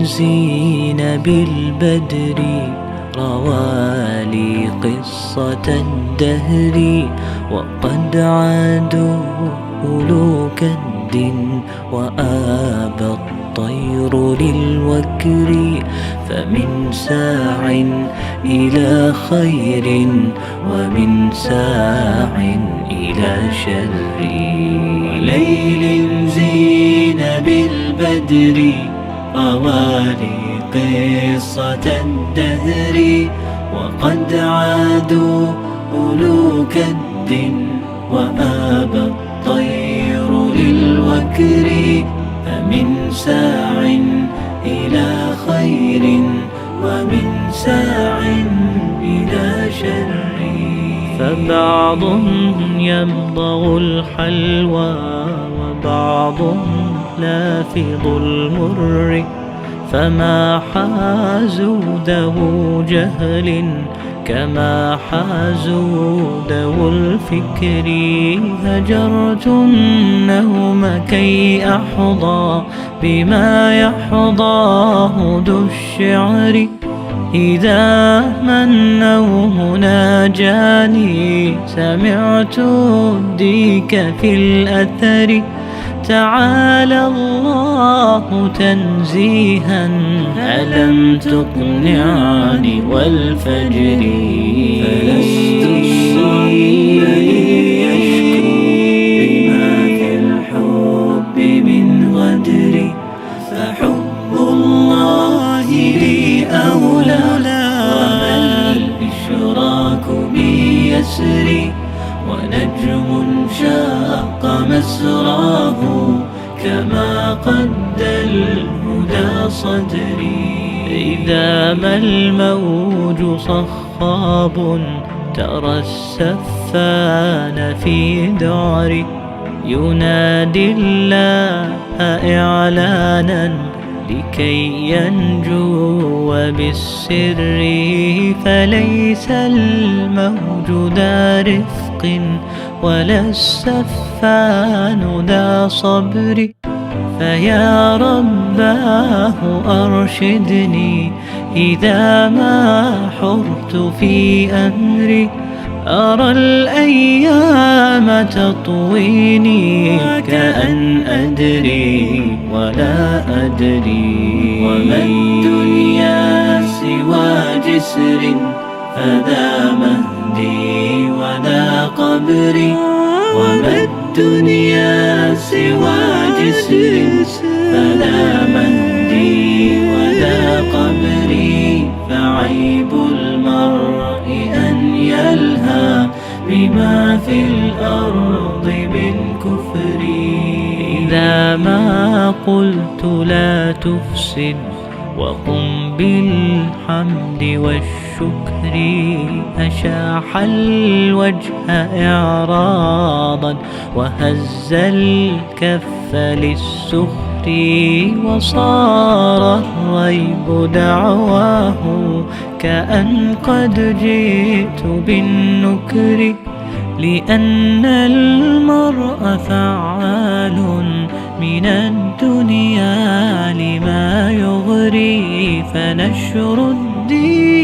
زين بالبدر روالي قصة الدهر، وقد عادوا أولو كد وآبى الطير للوكر، فمن ساع إلى خير ومن ساع إلى شر. وليل زين بالبدر روالي قصة الدهر، وقد عادوا أولو كد وآبى الطير للوكر، فمن ساع إلى خير ومن ساع إلى شر. فبعض يمضغ الحلوى وبعض لافظ المر، فما حازوا ذو جهل كما حازوا ذو الفكر. هجرت النوم كي أحظى بما يحظاه ذو الشعر، إذا ما النوم ناجاني سمعت الديك في الأثر. تعالى الله تنزيها ألم تقنعني والفجر. فلست الصيد يشكو بما في الحب من غدر، فحب الله لي أولى وما الإشراك بي يسري. ونجم شاق مسراه كما قد الهدى صدري. إذا ما الموج صخاب ترى السفان في ذعر، ينادي الله إعلانا لكي ينجو بالسر. فليس الموج ذا رفق ولا السفان ذا صبر، فيا رباه أرشدني إذا ما حرت في أمري. أرى الأيام تطويني كأن أدري ولا أدري. وما الدنيا سوى جسر فذا مهدي وذا قبري. وما الدنيا سوى جسر فذا مهدي وذا قبري. فعيب المرء أن يلهى بما في الأرض من كفر. إذا ما قلت لا تفسد وقم بالحمد والشكر، أشاح الوجه إعراضا وهز الكف للسخر. وصار الريب دعواه كأن قد جئت بالنكر، لأن المرء فعال من الدنيا لما يغري. فنشر الدين